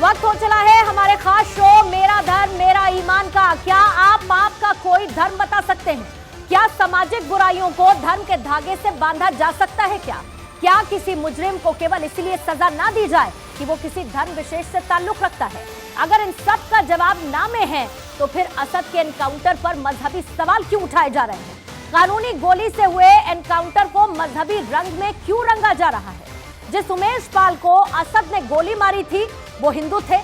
वक्त हो चला है हमारे खास शो मेरा धर्म मेरा ईमान का। क्या आप आपका कोई धर्म बता सकते हैं? क्या सामाजिक बुराइयों को धर्म के धागे से बांधा जा सकता है? क्या किसी मुजरिम को केवल इसलिए सजा ना दी जाए कि वो किसी धर्म विशेष से ताल्लुक रखता है? अगर इन सब का जवाब ना में है तो फिर असद के एनकाउंटर पर मजहबी सवाल क्यों उठाए जा रहे हैं? कानूनी गोली से हुए एनकाउंटर को मजहबी रंग में क्यों रंगा जा रहा है? जिस उमेश पाल को असद ने गोली मारी थी वो हिंदू थे।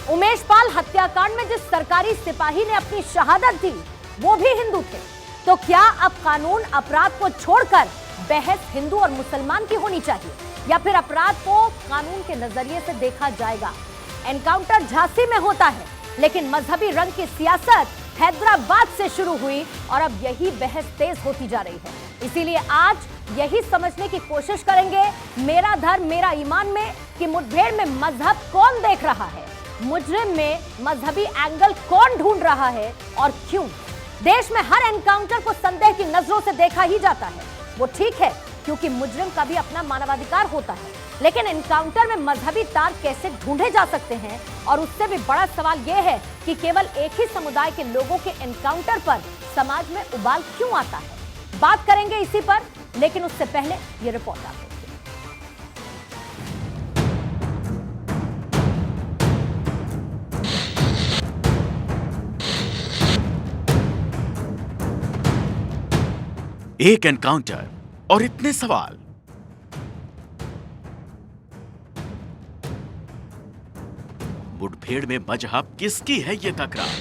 उमेश पाल हत्याकांड में जिस सरकारी सिपाही ने अपनी शहादत दी वो भी हिंदू थे। तो क्या अब कानून अपराध को छोड़कर बहस हिंदू और मुसलमान की होनी चाहिए या फिर अपराध को कानून के नजरिए से देखा जाएगा? एनकाउंटर झांसी में होता है लेकिन मजहबी रंग की सियासत हैदराबाद से शुरू हुई और अब यही बहस तेज होती जा रही है। इसीलिए आज यही समझने की कोशिश करेंगे मेरा धर्म मेरा ईमान में कि मुठभेड़ में मजहब कौन देख रहा है, मुजरिम में मजहबी एंगल कौन ढूंढ रहा है और क्यों। देश में हर एनकाउंटर को संदेह की नजरों से देखा ही जाता है। वो ठीक है क्योंकि मुजरिम का भी अपना मानवाधिकार होता है, लेकिन एनकाउंटर में मजहबी तार कैसे ढूंढे जा सकते हैं? और उससे भी बड़ा सवाल यह है कि केवल एक ही समुदाय के लोगों के एनकाउंटर पर समाज में उबाल क्यों आता है? बात करेंगे इसी पर, लेकिन उससे पहले ये रिपोर्ट आप एक एनकाउंटर और इतने सवाल। मुठभेड़ में मजहब किसकी है ये तकरार?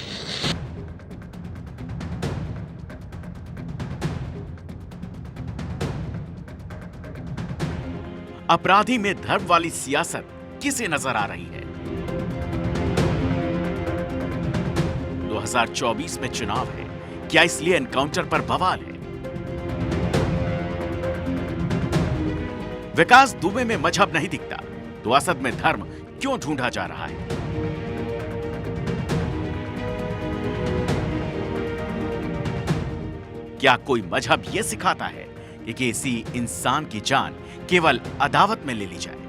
अपराधी में धर्म वाली सियासत किसे नजर आ रही है? 2024 में चुनाव है, क्या इसलिए एनकाउंटर पर बवाल है? विकास दुबे में मजहब नहीं दिखता तो असद में धर्म क्यों ढूंढा जा रहा है? क्या कोई मजहब यह सिखाता है कि किसी इंसान की जान केवल अदावत में ले ली जाए?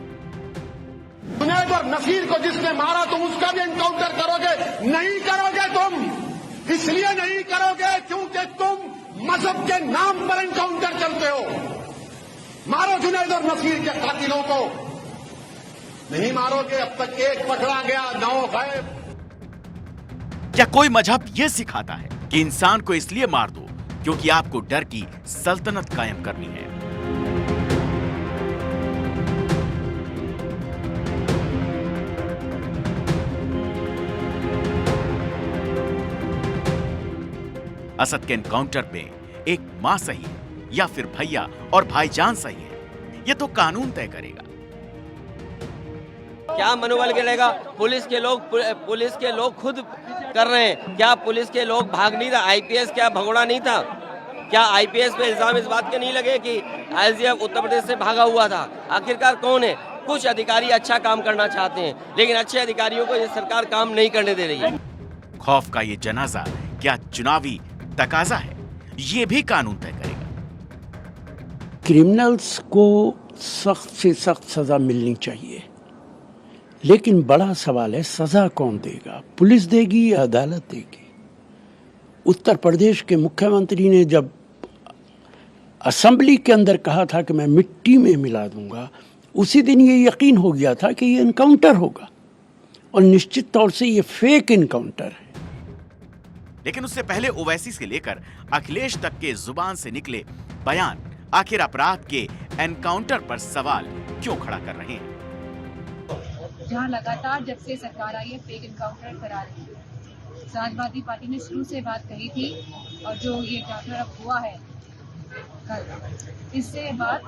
जुनैद और नसीर को जिसने मारा तुम उसका भी एनकाउंटर करोगे? नहीं करोगे तुम। इसलिए नहीं करोगे क्योंकि तुम मजहब के नाम पर एनकाउंटर चलते हो। मारो जुनैद और नसीर के कातिलों को। नहीं मारोगे, अब तक एक पकड़ा गया, 9 गायब। क्या कोई मजहब यह सिखाता है कि इंसान को इसलिए मार दो क्योंकि आपको डर की सल्तनत कायम करनी है? असद के एनकाउंटर में एक मां सही है या फिर भैया और भाईजान सही है, यह तो कानून तय करेगा। क्या मनोबल गिरेगा? पुलिस के लोग खुद कर रहे हैं। क्या पुलिस के लोग भाग नहीं रहा? आईपीएस क्या भगोड़ा नहीं था? क्या आईपीएस पे इल्जाम इस बात के नहीं लगे कि आईजीएफ उत्तर प्रदेश से भागा हुआ था? आखिरकार कौन है? कुछ अधिकारी अच्छा काम करना चाहते हैं लेकिन अच्छे अधिकारियों को ये सरकार काम नहीं करने दे रही है। खौफ का ये जनाजा क्या चुनावी तकाजा है? ये भी कानून तय करेगा। क्रिमिनल्स को सख्त से सख्त सजा मिलनी चाहिए, लेकिन बड़ा सवाल है सजा कौन देगा? पुलिस देगी या अदालत देगी? उत्तर प्रदेश के मुख्यमंत्री ने जब असेंबली के अंदर कहा था कि मैं मिट्टी में मिला दूंगा, उसी दिन ये यकीन हो गया था कि ये एनकाउंटर होगा और निश्चित तौर से ये फेक एनकाउंटर है। लेकिन उससे पहले ओवैसी से लेकर अखिलेश तक के जुबान से निकले बयान आखिर अपराध के एनकाउंटर पर सवाल क्यों खड़ा कर रहे हैं? जहां लगातार जब से सरकार आई है फेक एनकाउंटर करा रही है। समाजवादी पार्टी ने शुरू से बात कही थी और जो ये एनकाउंटर अब हुआ है कल, इससे बात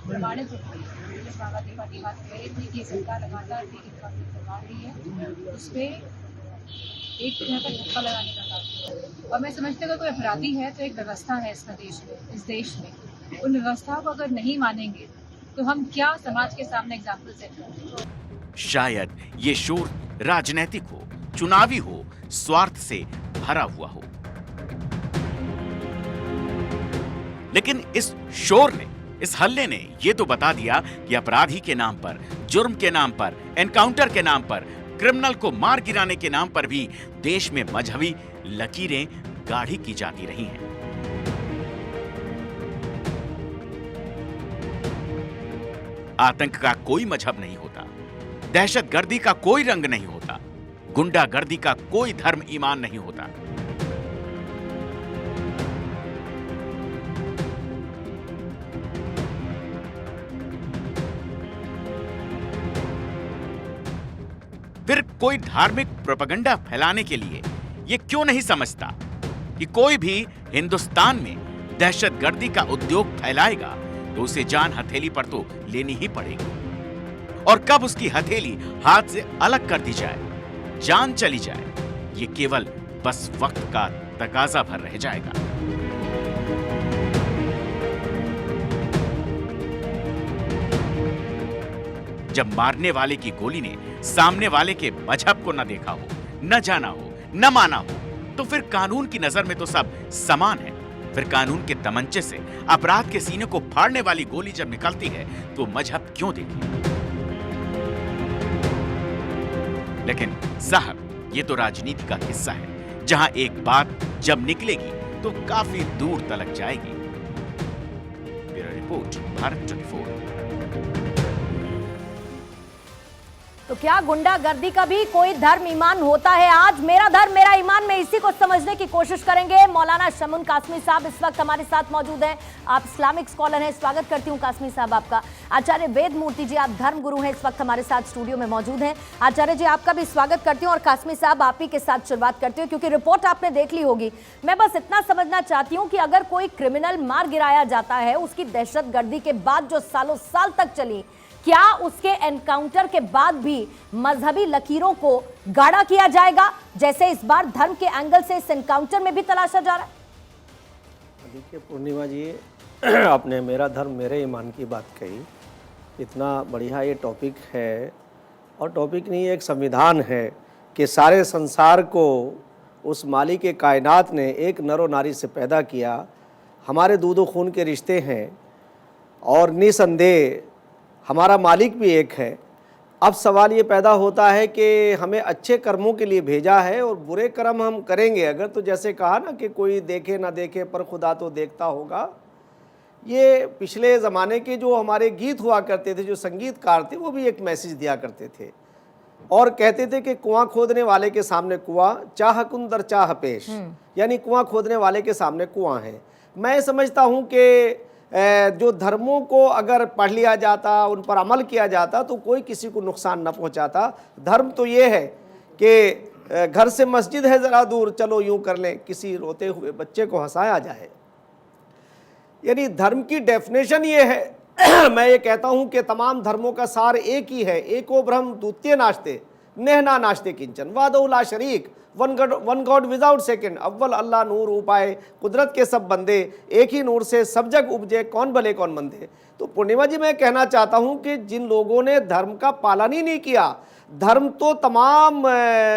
प्रमाणित हो गई। समाजवादी पार्टी बात कह रही थी कि सरकार लगातार फेक एनकाउंटर करवा रही है, उस पर एक तरह का धक्का लगाने का काम। और मैं समझती हूँ अगर कोई अपराधी है तो एक व्यवस्था है इस देश में। उन व्यवस्थाओं को अगर नहीं मानेंगे तो हम क्या समाज के सामने एग्जाम्पल सेट करेंगे? शायद ये शोर राजनीतिक हो, चुनावी हो, स्वार्थ से भरा हुआ हो, लेकिन इस शोर ने, इस हल्ले ने ये तो बता दिया कि अपराधी के नाम पर, जुर्म के नाम पर, एनकाउंटर के नाम पर क्रिमिनल को मार गिराने के नाम पर भी देश में मजहबी लकीरें गाढ़ी की जाती रही हैं। आतंक का कोई मजहब नहीं होता, दहशतगर्दी का कोई रंग नहीं होता, गुंडागर्दी का कोई धर्म ईमान नहीं होता। फिर कोई धार्मिक प्रोपेगेंडा फैलाने के लिए ये क्यों नहीं समझता कि कोई भी हिंदुस्तान में दहशतगर्दी का उद्योग फैलाएगा तो उसे जान हथेली पर तो लेनी ही पड़ेगी, और कब उसकी हथेली हाथ से अलग कर दी जाए, जान चली जाए, ये केवल बस वक्त का तकाजा भर रह जाएगा। जब मारने वाले की गोली ने सामने वाले के मजहब को न देखा हो, न जाना हो, न माना हो, तो फिर कानून की नजर में तो सब समान है। फिर कानून के तमंचे से अपराध के सीने को फाड़ने वाली गोली जब निकलती है तो मजहब क्यों देखे? लेकिन साहब, ये तो राजनीति का हिस्सा है, जहां एक बात जब निकलेगी तो काफी दूर तलक जाएगी। Bureau report, Bharat 24। तो क्या गुंडागर्दी का भी कोई धर्म ईमान होता है? आज मेरा धर्म मेरा ईमान में इसी को समझने की कोशिश करेंगे। मौलाना शमून कासमी साहब इस वक्त हमारे साथ मौजूद हैं। आप इस्लामिक स्कॉलर हैं, स्वागत करती हूं कासमी साहब आपका। आचार्य वेद मूर्ति जी, आप धर्म गुरु हैं, इस वक्त हमारे साथ स्टूडियो में मौजूद हैं। आचार्य जी, आपका भी स्वागत करती हूँ, और कासमी साहब आप ही के साथ शुरुआत करती हूँ क्योंकि रिपोर्ट आपने देख ली होगी। मैं बस इतना समझना चाहती हूँ कि अगर कोई क्रिमिनल मार गिराया जाता है, उसकी दहशतगर्दी के बाद जो सालों साल तक चली, क्या उसके एनकाउंटर के बाद भी मजहबी लकीरों को गाढ़ा किया जाएगा, जैसे इस बार धर्म के एंगल से इस एनकाउंटर में भी तलाशा जा रहा है? देखिए पूर्णिमा जी, आपने मेरा धर्म मेरे ईमान की बात कही। इतना बढ़िया ये टॉपिक है, और टॉपिक नहीं, एक संविधान है कि सारे संसार को उस मालिक के कायनात ने एक नर और नारी से पैदा किया। हमारे दूध और खून के रिश्ते हैं, और निसंदेह हमारा मालिक भी एक है। अब सवाल ये पैदा होता है कि हमें अच्छे कर्मों के लिए भेजा है, और बुरे कर्म हम करेंगे अगर, तो जैसे कहा ना कि कोई देखे ना देखे पर खुदा तो देखता होगा। ये पिछले ज़माने के जो हमारे गीत हुआ करते थे, जो संगीतकार थे, वो भी एक मैसेज दिया करते थे और कहते थे कि कुआं खोदने वाले के सामने कुआं, चाह कुंदर चाह पेश, यानी कुआं खोदने वाले के सामने कुआं है। मैं समझता हूँ कि जो धर्मों को अगर पढ़ लिया जाता, उन पर अमल किया जाता, तो कोई किसी को नुकसान न पहुंचाता। धर्म तो ये है कि घर से मस्जिद है ज़रा दूर, चलो यूं कर लें, किसी रोते हुए बच्चे को हंसाया जाए। यानी धर्म की डेफिनेशन ये है मैं ये कहता हूं कि तमाम धर्मों का सार एक ही है। एको ब्रह्म द्वितीय नास्ते, नेहना नास्ते किंचन, वादौला शरीक, वन गॉड विदाउट सेकंड, अव्वल अल्लाह नूर उपाय, कुदरत के सब बंदे, एक ही नूर से सब जग उपजे, कौन भले कौन मंदे। तो पूर्णिमा जी, मैं कहना चाहता हूं कि जिन लोगों ने धर्म का पालन ही नहीं किया, धर्म तो तमाम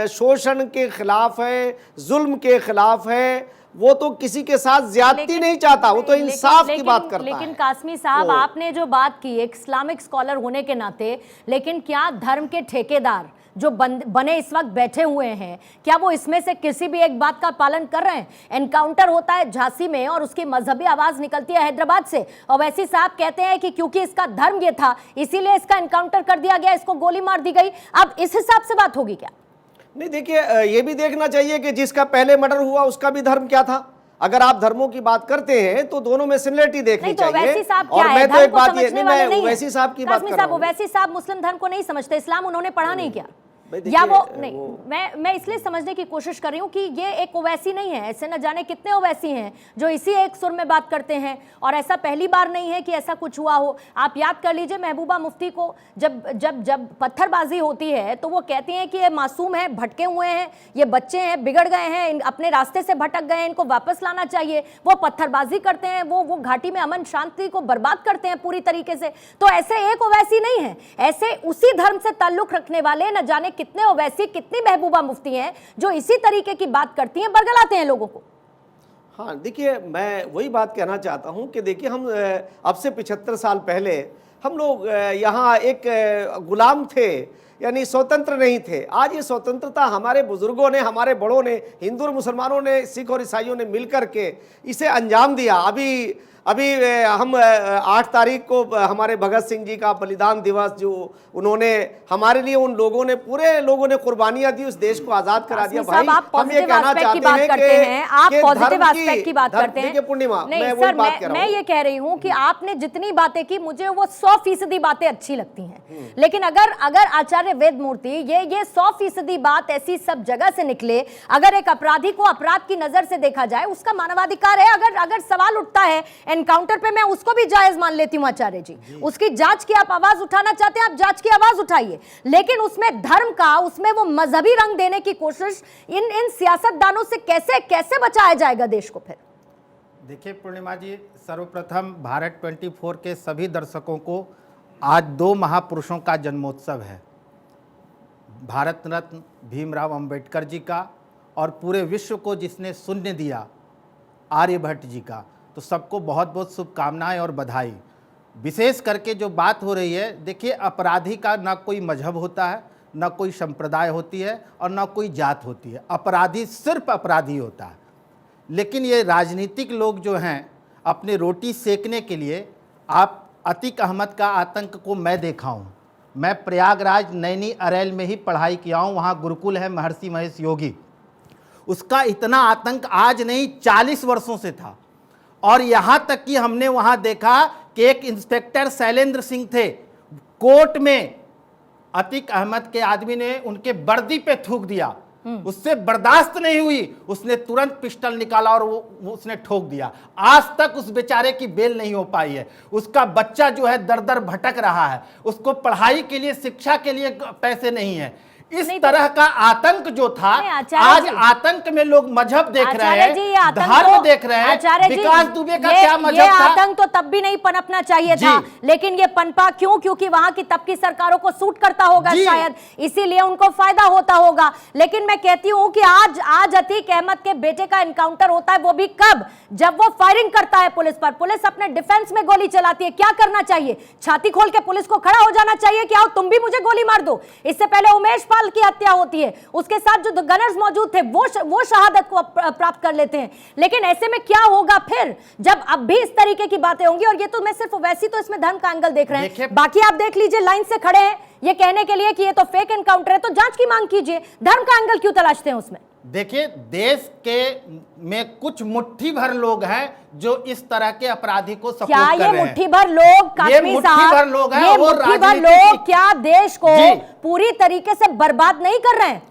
शोषण के खिलाफ है, जुल्म के खिलाफ है, वो तो किसी के साथ ज्यादती नहीं चाहता, वो तो इंसाफ की बात करता है। लेकिन कासमी साहब, आपने जो बात की एक इस्लामिक स्कॉलर होने के नाते, लेकिन क्या धर्म के ठेकेदार जो बने इस वक्त बैठे हुए हैं, क्या वो इसमें से किसी भी एक बात का पालन कर रहे हैं? एनकाउंटर होता है झांसी में और उसकी मजहबी आवाज निकलती है हैदराबाद से, और वैसी साहब कहते हैं कि क्योंकि इसका धर्म ये था इसीलिए इसका एनकाउंटर कर दिया गया, इसको गोली मार दी गई। अब इस हिसाब से बात होगी क्या? नहीं, देखिए ये भी देखना चाहिए कि जिसका पहले मर्डर हुआ उसका भी धर्म क्या था। अगर आप धर्मों की बात करते हैं तो दोनों में सिमिलरिटी देखनी चाहिए। और मैं तो एक बात ये नहीं, मैं ओवैसी साहब की बात कर रहा हूं। ओवैसी साहब मुस्लिम धर्म को नहीं समझते, इस्लाम उन्होंने पढ़ा नहीं क्या? या वो नहीं, मैं इसलिए समझने की कोशिश कर रही हूँ कि ये एक ओवैसी नहीं है, ऐसे न जाने कितने ओवैसी हैं जो इसी एक सुर में बात करते हैं, और ऐसा पहली बार नहीं है कि ऐसा कुछ हुआ हो। आप याद कर लीजिए महबूबा मुफ्ती को, जब जब जब पत्थरबाजी होती है तो वो कहती हैं कि ये मासूम है, भटके हुए हैं, ये बच्चे हैं, बिगड़ गए हैं, अपने रास्ते से भटक गए हैं, इनको वापस लाना चाहिए। वो पत्थरबाजी करते हैं, वो घाटी में अमन शांति को बर्बाद करते हैं पूरी तरीके से। तो ऐसे एक ओवैसी नहीं है, ऐसे उसी धर्म से ताल्लुक रखने वाले न जाने कितने ओवैसी, कितनी महबूबा मुफ्ती हैं जो इसी तरीके की बात करती हैं, बरगलाते हैं लोगों को। हाँ, देखिए मैं वही बात कहना चाहता हूं कि देखिए हम अब से 75 साल पहले हम लोग यहाँ एक गुलाम थे, यानी स्वतंत्र नहीं थे। आज ये स्वतंत्रता हमारे बुजुर्गों ने, हमारे बड़ों ने, हिंदू और मुसलमानों ने, सिख और ईसाइयों ने मिलकर के इसे अंजाम दिया। अभी हम 8 तारीख को हमारे भगत सिंह जी का बलिदान दिवस, जो उन्होंने हमारे लिए, उन लोगों ने, पूरे लोगों ने कुर्बानियां दी, उस देश को आजाद करा दिया। भाई हम ये कहना चाहते हैं कि आप पॉजिटिव एस्पेक्ट की बात करते हैं। पूर्णिमा, नहीं मैं सर, वही बात कर रहा मैं हूं। ये कह रही हूं कि आपने जितनी बातें की, मुझे वो 100% बातें अच्छी लगती हैं, लेकिन अगर आचार्य वेद मूर्ति ये 100% बात ऐसी सब जगह से निकले, अगर एक अपराधी को अपराध की नजर से देखा जाए, उसका मानवाधिकार है। अगर सवाल उठता है एनकाउंटर पे, मैं उसको भी जायज मान लेती हूं आचार्य जी, उसकी जांच की आप आवाज उठाना चाहते हैं, आप जांच की आवाज उठाइए, लेकिन उसमें धर्म का, उसमें वो मजहबी रंग देने की कोशिश इन सियासतदानों से कैसे बचाया जाएगा देश को फिर? देखिए पूर्णिमा जी, सर्वप्रथम भारत 24 के सभी दर्शकों को आज 2 महापुरुषों का जन्मोत्सव है, भारत रत्न भीमराव अंबेडकर जी का और पूरे विश्व को जिसने शून्य दिया आर्यभट्ट जी का। तो सबको बहुत बहुत शुभकामनाएं और बधाई। विशेष करके जो बात हो रही है, देखिए अपराधी का ना कोई मजहब होता है, ना कोई संप्रदाय होती है और ना कोई जात होती है। अपराधी सिर्फ अपराधी होता है। लेकिन ये राजनीतिक लोग जो हैं, अपनी रोटी सेकने के लिए, आप अतीक अहमद का आतंक को मैं देखा हूँ। मैं प्रयागराज नैनी अरैल में ही पढ़ाई किया हूँ, वहाँ गुरुकुल है महर्षि महेश योगी। उसका इतना आतंक आज नहीं 40 वर्षों से था। और यहाँ तक कि हमने वहाँ देखा कि एक इंस्पेक्टर शैलेंद्र सिंह थे, कोर्ट में अतीक अहमद के आदमी ने उनके वर्दी पे थूक दिया, उससे बर्दाश्त नहीं हुई, उसने तुरंत पिस्टल निकाला और वो उसने ठोक दिया। आज तक उस बेचारे की बेल नहीं हो पाई है। उसका बच्चा जो है दर दर भटक रहा है, उसको पढ़ाई के लिए, शिक्षा के लिए पैसे नहीं है। इस तरह का आतंक जो था, आज आतंक में लोग मजहब देख रहे हैं, धर्म देख रहे हैं। विकास दुबे का क्या मजहब था? आतंक तो तब भी नहीं पनपना चाहिए था, लेकिन ये पनपा क्यों? क्योंकि वहां की तब की सरकारों को सूट करता होगा शायद, इसीलिए उनको फायदा होता होगा। लेकिन मैं कहती हूं कि आज अतीक अहमद के बेटे का एनकाउंटर होता है, वो भी कब? जब वो फायरिंग करता है पुलिस पर। पुलिस अपने डिफेंस में गोली चलाती है। क्या करना चाहिए? छाती खोल के पुलिस को खड़ा हो जाना चाहिए कि आओ तुम भी मुझे गोली मार दो। इससे पहले उमेश पाल की हत्या होती है, उसके साथ जो गनर्स मौजूद थे वो शहादत को प्राप्त कर लेते हैं। लेकिन ऐसे में क्या होगा फिर, जब अब भी इस तरीके की बातें होंगी? और ये तो मैं सिर्फ वैसी तो इसमें धर्म का एंगल देख रहे हैं, बाकी आप देख लीजिए लाइन से खड़े हैं ये कहने के लिए कि ये तो फेक एनकाउंटर है, तो जांच की मांग कीजिए। धर्म का एंगल क्यों तलाशते हैं उसमें? देखिए, देश के में कुछ मुट्ठी भर लोग हैं जो इस तरह के अपराधी को सपोर्ट कर रहे हैं। ये मुट्ठी भर लोग, काश्मीर साहब, ये मुट्ठी भर लोग क्या देश को पूरी तरीके से बर्बाद नहीं कर रहे हैं?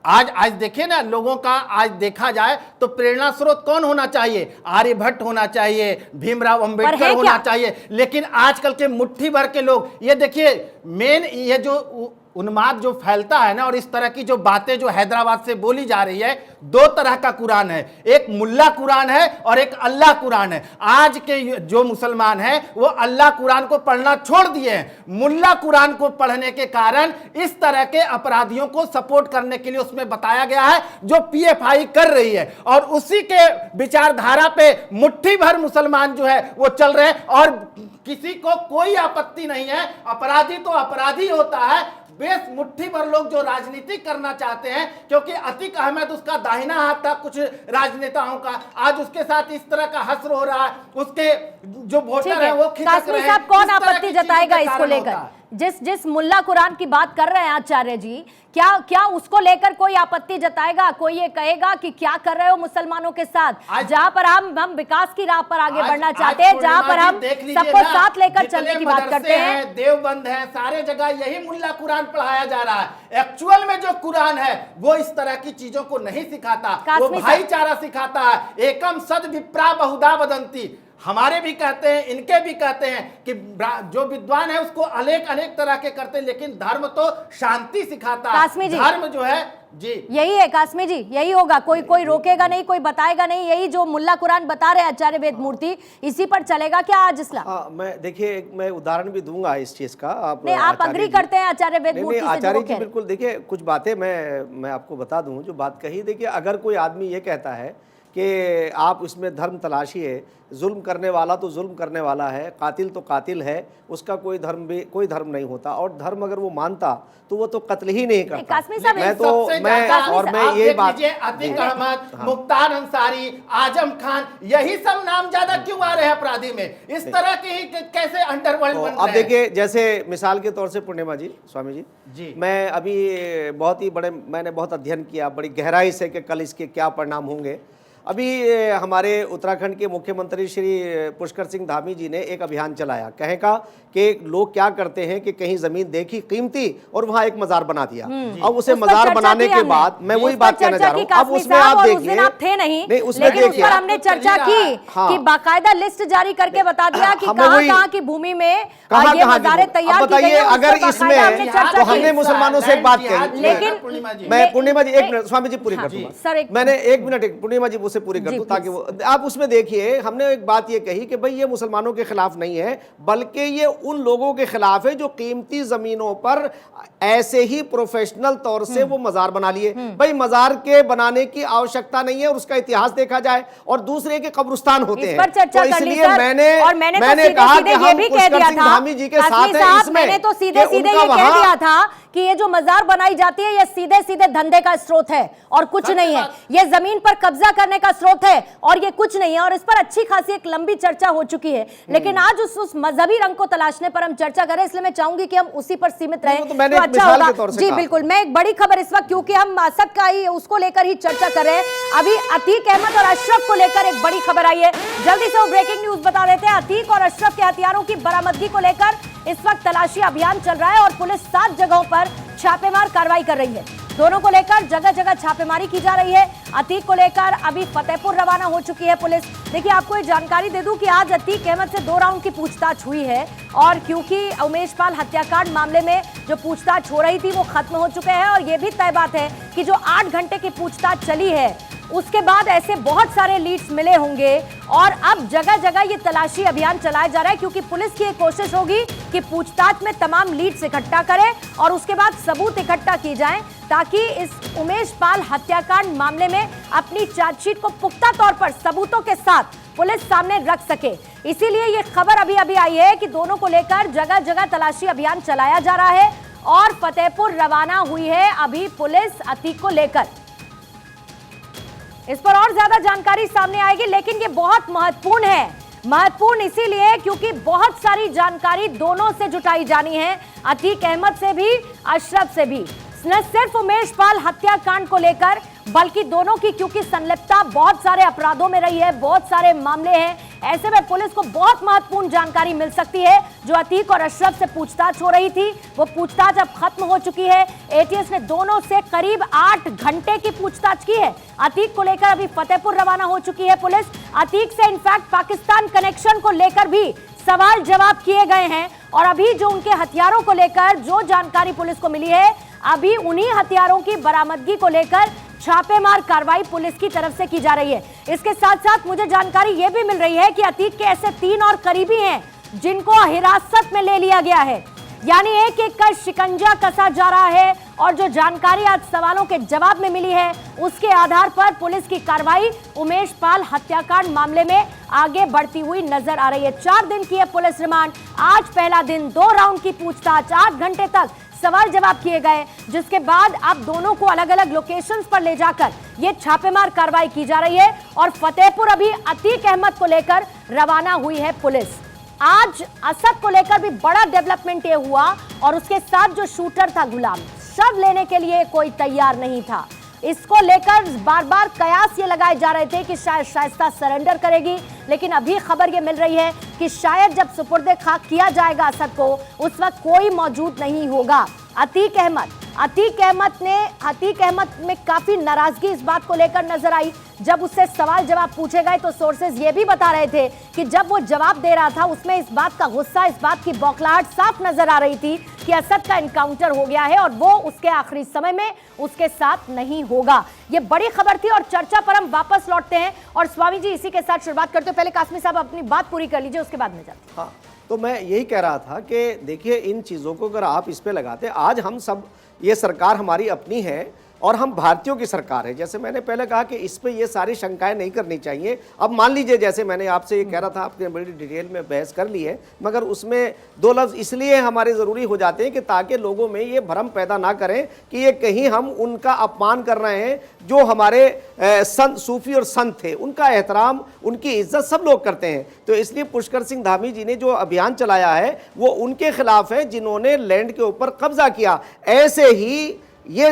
आज देखिए ना, लोगों का आज देखा जाए तो प्रेरणा स्रोत कौन होना चाहिए? आर्यभट्ट होना चाहिए, भीमराव अंबेडकर होना चाहिए। लेकिन आजकल के मुट्ठी भर के लोग, ये देखिए मेन ये जो उन्माद जो फैलता है ना, और इस तरह की जो बातें जो हैदराबाद से बोली जा रही है, 2 तरह का कुरान है, एक मुल्ला कुरान है और एक अल्लाह कुरान है। आज के जो मुसलमान हैं वो अल्लाह कुरान को पढ़ना छोड़ दिए हैं। मुल्ला कुरान को पढ़ने के कारण इस तरह के अपराधियों को सपोर्ट करने के लिए उसमें बताया गया है जो पीएफआई कर रही है, और उसी के विचारधारा पे मुट्ठी भर मुसलमान जो है वो चल रहे हैं। और किसी को कोई आपत्ति नहीं है, अपराधी तो अपराधी होता है। बेस मुट्ठी भर लोग जो राजनीति करना चाहते हैं, क्योंकि अतीक अहमद उसका दाहिना हाथ था कुछ राजनेताओं का, आज उसके साथ इस तरह का हश्र हो रहा है, उसके जो वोटर है वो खिसक रहे हैं। कौन आपत्ति जताएगा इसको लेकर? जिस मुल्ला कुरान की बात कर रहे हैं आचार्य जी, क्या उसको लेकर कोई आपत्ति जताएगा? कोई ये कहेगा कि क्या कर रहे हो मुसलमानों के साथ? जहां पर हम विकास की राह पर आगे बढ़ना चाहते हैं, जहां पर हम सबको साथ लेकर चलने की बात करते हैं, देवबंद है, सारे जगह यही मुल्ला कुरान पढ़ाया जा रहा है। एक्चुअल में जो कुरान है वो इस तरह की चीजों को नहीं सिखाता, वो भाईचारा सिखाता है। एकम सद विप्रा बहुधा वदंती, हमारे भी कहते हैं, इनके भी कहते हैं कि जो विद्वान है उसको अनेक तरह के करते हैं, लेकिन धर्म तो शांति सिखाता है। धर्म जो है जी यही है कासमी जी, यही होगा। कोई रोकेगा नहीं, कोई बताएगा नहीं। यही जो मुल्ला कुरान बता रहे आचार्य वेद मूर्ति, इसी पर चलेगा क्या आज इस्लाम? मैं देखिए, मैं उदाहरण भी दूंगा इस चीज का। आप अग्री करते हैं आचार्य वेद मूर्ति से? आचार्य जी बिल्कुल। देखिए, कुछ बातें मैं आपको बता दूं जो बात कही। देखिए, अगर कोई आदमी ये कहता है कि आप उसमें धर्म तलाशिए। जुल्म करने वाला तो जुल्म करने वाला है, कातिल तो कातिल है, उसका कोई धर्म नहीं होता। और धर्म अगर वो मानता तो वो तो कत्ल ही नहीं करता। कासमी साहब, मैं ये बात, अतीक अहमद, मुख्तार अंसारी, आजम खान, यही सब नाम ज्यादा क्यों आ रहे हैं अपराधी में? इस तरह के ही कैसे अंडरवर्ल्ड बन रहे हैं? अब देखिए, जैसे मिसाल के तौर से पूर्णिमा जी, स्वामी जी, मैं अभी मैंने बहुत अध्ययन किया बड़ी गहराई से कि कल इसके क्या परिणाम होंगे। अभी हमारे उत्तराखंड के मुख्यमंत्री श्री पुष्कर सिंह धामी जी ने एक अभियान चलाया, कहें का कि लोग क्या करते हैं कि कहीं जमीन देखी कीमती और वहां एक मजार बना दिया। अब उसे मजार बनाने के बाद मैं वही बात कहना चाह रहा हूँ, अब उसमें आप देखिए, थे नहीं, उसमें लेकिन उस पर हमने चर्चा की कि बाकायदा लिस्ट जारी करके बता दिया कि कहां की भूमि में ये मजारें तैयार की गई हैं। अगर इसमें तो हमने मुसलमानों से एक बात कही, लेकिन मैं पूर्णिमा जी, एक मिनट स्वामी जी पूरी कर दूंगा, मैंने एक मिनट पूर्णिमा जी उसे पूरी कर दूं ताकि वो, आप उसमें देखिए, हमने एक बात ये कही कि भाई ये मुसलमानों के खिलाफ नहीं है, बल्कि ये उन लोगों के खिलाफ है जो कीमती जमीनों पर ऐसे ही प्रोफेशनल तौर से वो मजार बना लिए। भाई मजार के बनाने की आवश्यकता नहीं है और उसका इतिहास देखा जाए, और दूसरे के कब्रिस्तान होते हैं, तो इसलिए मैंने कहा कि हम पुष्कर सिंह धामी जी के साथ हैं इसमें। मैंने तो सीधे सीधे ये कह दिया था कि ये जो मजार बनाई जाती है ये सीधे सीधे धंधे का स्रोत है और कुछ नहीं है, ये जमीन पर कब्जा करने का स्रोत है और ये कुछ नहीं है। और इस पर अच्छी खासी एक लंबी चर्चा हो चुकी है, लेकिन आज उस मजहबी रंग को तलाशने पर हम चर्चा करें, इसलिए मैं चाहूंगी कि हम उसी पर सीमित रहें तो अच्छा होगा। जी बिल्कुल, मैं एक बड़ी खबर इस वक्त, क्योंकि हम असद का ही उसको लेकर ही चर्चा कर रहे हैं, अभी अतीक अहमद और अशरफ को लेकर एक बड़ी खबर आई है, जल्दी से वो ब्रेकिंग न्यूज बता देते हैं। अतीक और अशरफ के हथियारों की बरामदगी को लेकर इस वक्त तलाशी अभियान चल रहा है और पुलिस 7 जगहों पर छापेमार कार्रवाई कर रही है। दोनों को लेकर जगह जगह छापेमारी की जा रही है। अतीक को लेकर अभी फतेहपुर रवाना हो चुकी है पुलिस। देखिए, आपको ये जानकारी दे दूं कि आज अतीक अहमद से 2 राउंड की पूछताछ हुई है, और क्योंकि उमेश पाल हत्याकांड मामले में जो पूछताछ हो रही थी वो खत्म हो चुके हैं, और ये भी तय बात है कि जो 8 घंटे की पूछताछ चली है उसके बाद ऐसे बहुत सारे लीड्स मिले होंगे, और अब जगह जगह ये तलाशी अभियान चलाया जा रहा है, क्योंकि पुलिस की एक कोशिश होगी कि पूछताछ में तमाम लीड्स इकट्ठा करे और उसके बाद सबूत इकट्ठा की जाए, ताकि इस उमेश पाल हत्याकांड मामले में अपनी चार्जशीट को पुख्ता तौर पर सबूतों के साथ पुलिस सामने रख सके। इसीलिए ये खबर अभी अभी आई है कि दोनों को लेकर जगह जगह तलाशी अभियान चलाया जा रहा है और फतेहपुर रवाना हुई है अभी पुलिस अतीक को लेकर। इस पर और ज्यादा जानकारी सामने आएगी, लेकिन ये बहुत महत्वपूर्ण है। महत्वपूर्ण इसीलिए क्योंकि बहुत सारी जानकारी दोनों से जुटाई जानी है, अतीक अहमद से भी, अशरफ से भी, न सिर्फ उमेश पाल हत्याकांड को लेकर बल्कि दोनों की, क्योंकि संलिप्तता बहुत सारे अपराधों में रही है, बहुत सारे मामले हैं, ऐसे में पुलिस को बहुत महत्वपूर्ण जानकारी मिल सकती है। जो अतीक और अशरफ से पूछताछ हो रही थी वो पूछताछ अब खत्म हो चुकी है। एटीएस ने दोनों से करीब 8 घंटे की पूछताछ की है। अतीक को लेकर अभी फतेहपुर रवाना हो चुकी है पुलिस। अतीक से इनफैक्ट पाकिस्तान कनेक्शन को लेकर भी सवाल जवाब किए गए हैं, और अभी जो उनके हथियारों को लेकर जो जानकारी पुलिस को मिली है, अभी उन्हीं हथियारों की बरामदगी को लेकर छापेमार कार्रवाई पुलिस की तरफ से की जा रही है। इसके साथ साथ मुझे जानकारी यह भी मिल रही है कि अतीक के ऐसे 3 और करीबी हैं जिनको हिरासत में ले लिया गया है, यानी एक एक का शिकंजा कसा जा रहा है, और जो जानकारी आज सवालों के जवाब में मिली है उसके आधार पर पुलिस की कार्रवाई उमेश पाल हत्याकांड मामले में आगे बढ़ती हुई नजर आ रही है। 4 दिन की है पुलिस रिमांड, आज पहला दिन, 2 राउंड की पूछताछ, 8 घंटे तक सवाल जवाब किए गए, जिसके बाद अब दोनों को अलग अलग लोकेशंस पर ले जाकर ये छापेमार कार्रवाई की जा रही है, और फतेहपुर अभी अतीक अहमद को लेकर रवाना हुई है पुलिस। आज असद को लेकर भी बड़ा डेवलपमेंट ये हुआ, और उसके साथ जो शूटर था गुलाम, शव लेने के लिए कोई तैयार नहीं था। इसको लेकर बार बार कयास ये लगाए जा रहे थे कि शायद शाइस्ता सरेंडर करेगी, लेकिन अभी खबर ये मिल रही है कि शायद जब सुपुर्दे खाक किया जाएगा असद को, उस वक्त कोई मौजूद नहीं होगा। अतीक अहमद में काफी नाराजगी इस बात को लेकर नजर आई। जब उससे सवाल जवाब पूछे गए तो सोर्सेज ये भी बता रहे थे कि जब वो जवाब दे रहा था उसमें इस बात का गुस्सा, इस बात की बौखलाहट साफ नजर आ रही थी कि असद का एनकाउंटर हो गया है और वो उसके आखिरी समय में उसके साथ नहीं होगा। ये बड़ी खबर थी, और चर्चा पर हम वापस लौटते हैं, और स्वामी जी इसी के साथ शुरुआत करते हैं। पहले कासमी साहब अपनी बात पूरी कर लीजिए, उसके बाद में जाते हैं। हाँ, तो मैं यही कह रहा था कि देखिए, इन चीज़ों को अगर आप इस पे लगाते, आज हम सब, ये सरकार हमारी अपनी है, और हम भारतीयों की सरकार है। जैसे मैंने पहले कहा कि इस पे ये सारी शंकाएं नहीं करनी चाहिए। अब मान लीजिए, जैसे मैंने आपसे ये कह रहा था, आपने बड़ी डिटेल में बहस कर ली है, मगर उसमें दो लफ्ज़ इसलिए हमारे ज़रूरी हो जाते हैं कि ताकि लोगों में ये भ्रम पैदा ना करें कि ये कहीं हम उनका अपमान कर रहे हैं। जो हमारे संत, सूफी और संत थे, उनका एहतराम, उनकी इज्जत सब लोग करते हैं। तो इसलिए पुष्कर सिंह धामी जी ने जो अभियान चलाया है वो उनके खिलाफ है जिन्होंने लैंड के ऊपर कब्जा किया। ऐसे ही ये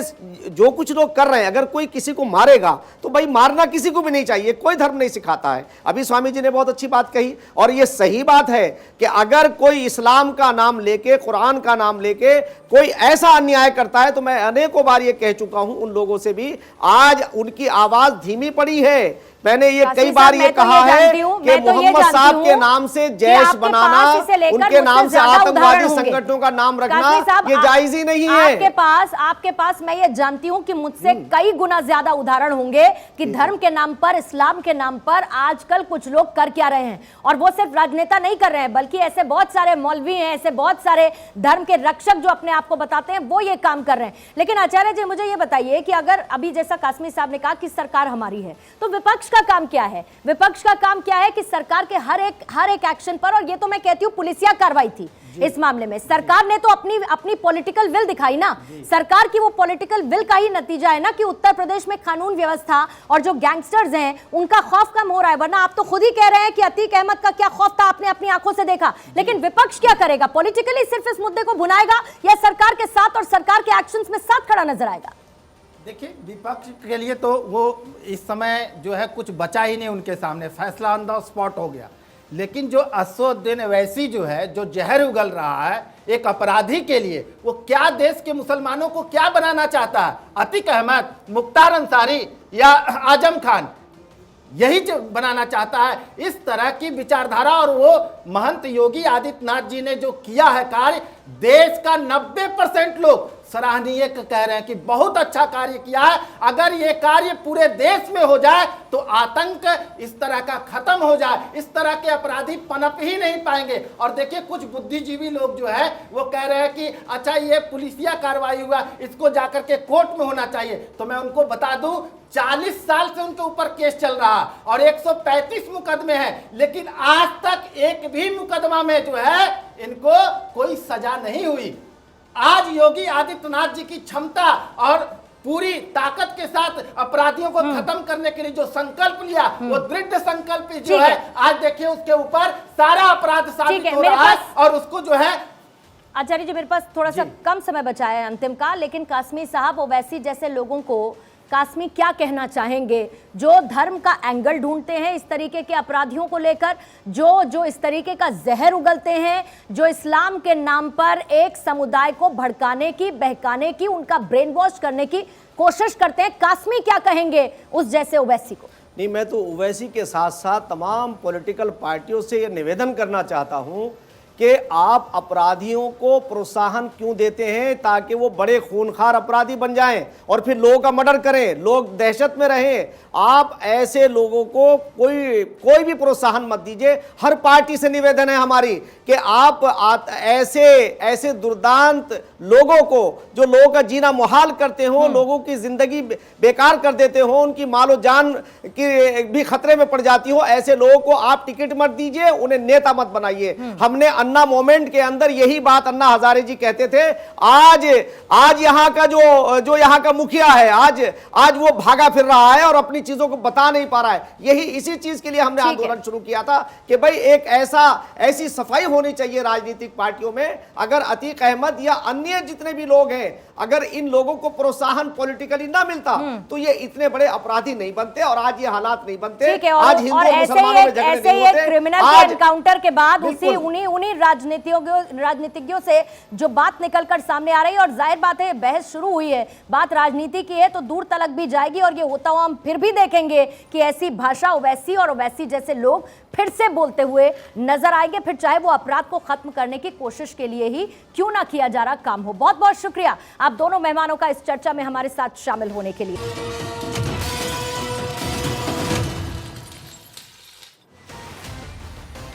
जो कुछ लोग कर रहे हैं, अगर कोई किसी को मारेगा तो भाई मारना किसी को भी नहीं चाहिए, कोई धर्म नहीं सिखाता है। अभी स्वामी जी ने बहुत अच्छी बात कही और ये सही बात है कि अगर कोई इस्लाम का नाम लेके, कुरान का नाम लेके कोई ऐसा अन्याय करता है तो मैं अनेकों बार ये कह चुका हूं उन लोगों से भी, आज उनकी आवाज धीमी पड़ी है। मैंने ये कई बार ये कहा है कि मोहम्मद साहब के नाम से जैश बनाना, उनके नाम से आतंकवादी संगठनों का नाम रखना, ये जायज ही नहीं है। आपके पास मैं ये जानती हूं कि मुझसे कई गुना ज्यादा उदाहरण होंगे कि धर्म के नाम पर, इस्लाम के नाम पर आजकल कुछ लोग कर क्या रहे हैं। और वो सिर्फ राजनेता नहीं कर रहे हैं, बल्कि ऐसे बहुत सारे मौलवी हैं, ऐसे बहुत सारे धर्म के रक्षक जो अपने आप को बताते हैं, वो ये काम कर रहे हैं। लेकिन आचार्य जी, मुझे ये बताइए कि अगर अभी जैसा कासमी साहब ने कहा कि सरकार हमारी है, तो विपक्ष का काम क्या है? विपक्ष का काम क्या है कि सरकार के हर एक एक्शन पर, और ये तो मैं कहती हूं पुलिसिया कार्रवाई थी इस मामले में, सरकार ने तो अपनी पॉलिटिकल विल दिखाई ना। सरकार की वो पॉलिटिकल विल का ही नतीजा है ना कि उत्तर प्रदेश में कानून व्यवस्था और जो गैंगस्टर्स हैं उनका खौफ कम हो रहा है। वरना आप तो खुद ही कह रहे हैं कि अतीक अहमद का क्या खौफ था, आपने अपनी आंखों से देखा। लेकिन विपक्ष क्या करेगा? पॉलिटिकली सिर्फ इस मुद्दे को भुनाएगा या सरकार के साथ और सरकार के एक्शंस में साथ खड़ा नजर आएगा? देखिए, विपक्ष के लिए तो वो इस समय जो है कुछ बचा ही नहीं उनके सामने, फैसला ऑन द स्पॉट हो गया। लेकिन जो असदुद्दीन ओवैसी जो है, जो जहर उगल रहा है एक अपराधी के लिए, वो क्या देश के मुसलमानों को क्या बनाना चाहता है? अतीक अहमद, मुख्तार अंसारी या आजम खान, यही जो बनाना चाहता है। इस तरह की विचारधारा, और वो महंत योगी आदित्यनाथ जी ने जो किया है कार्य, देश का 90% लोग सराहनीय कह रहे हैं कि बहुत अच्छा कार्य किया है। अगर ये कार्य पूरे देश में हो जाए तो आतंक इस तरह का खत्म हो जाए, इस तरह के अपराधी पनप ही नहीं पाएंगे। और देखिए, कुछ बुद्धिजीवी लोग जो है वो कह रहे हैं कि अच्छा ये पुलिसिया कार्रवाई हुआ, इसको जाकर के कोर्ट में होना चाहिए। तो मैं उनको बता दूं, 40 साल से उनके ऊपर केस चल रहा और 135 मुकदमे हैं, लेकिन आज तक एक भी मुकदमा में जो है इनको कोई सजा नहीं हुई। आज योगी आदित्यनाथ जी की क्षमता और पूरी ताकत के साथ अपराधियों को खत्म करने के लिए जो संकल्प लिया, वो दृढ़ संकल्प जो है, आज देखिए उसके ऊपर सारा अपराध साबित हो रहा है। और उसको जो है, आचार्य जी, मेरे पास थोड़ा सा कम समय बचा है अंतिम का, लेकिन कासमी साहब ओवैसी जैसे लोगों को कासमी क्या कहना चाहेंगे जो धर्म का एंगल ढूंढते हैं इस तरीके के अपराधियों को लेकर, जो इस तरीके का जहर उगलते हैं, जो इस्लाम के नाम पर एक समुदाय को भड़काने की, बहकाने की, उनका ब्रेन वॉश करने की कोशिश करते हैं? कासमी क्या कहेंगे उस जैसे ओवैसी को? नहीं, मैं तो ओवैसी के साथ साथ तमाम पॉलिटिकल पार्टियों से ये निवेदन करना चाहता हूँ कि आप अपराधियों को प्रोत्साहन क्यों देते हैं? ताकि वो बड़े खूनखार अपराधी बन जाएं और फिर लोगों का मर्डर करें, लोग दहशत में रहें। आप ऐसे लोगों को कोई भी प्रोत्साहन मत दीजिए। हर पार्टी से निवेदन है हमारी कि आप ऐसे दुर्दांत लोगों को, जो लोगों का जीना मुहाल करते हो, लोगों की जिंदगी बेकार कर देते हो, उनकी मालो जान की भी खतरे में पड़ जाती हो, ऐसे लोगों को आप टिकट मत दीजिए, उन्हें नेता मत बनाइए। हमने अन्ना मूवमेंट के अंदर यही बात अन्ना हजारे जी कहते थे। आज यहाँ का जो यहाँ का मुखिया है, आज वो भागा फिर रहा है और अपनी चीजों को बता नहीं पा रहा है। यही इसी चीज के लिए हमने आंदोलन शुरू किया था कि भाई एक ऐसी सफाई होनी चाहिए राजनीतिक पार्टियों में। अगर अतीक अहमद या अन्य जितने भी लोग हैं, अगर इन लोगों को प्रोत्साहन पॉलिटिकली ना मिलता तो ये इतने बड़े अपराधी नहीं बनते और आज ये हालात नहीं बनते। आज हिंदू मुसलमानों में झगड़े नहीं होते। क्रिमिनल के एनकाउंटर के बाद उन्हीं राजनीतिज्ञों से जो बात निकलकर सामने आ रही है, और जाहिर बात है बहस शुरू हुई है, बात राजनीति की है तो दूर तलक भी जाएगी। और ये होता हुआ हम फिर भी देखेंगे कि ऐसी भाषा ओवैसी और ओवैसी जैसे लोग फिर से बोलते हुए नजर आएंगे, फिर चाहे वो अपराध को खत्म करने की कोशिश के लिए ही क्यों ना किया जा रहा काम हो। बहुत बहुत शुक्रिया आप दोनों मेहमानों का इस चर्चा में हमारे साथ शामिल होने के लिए।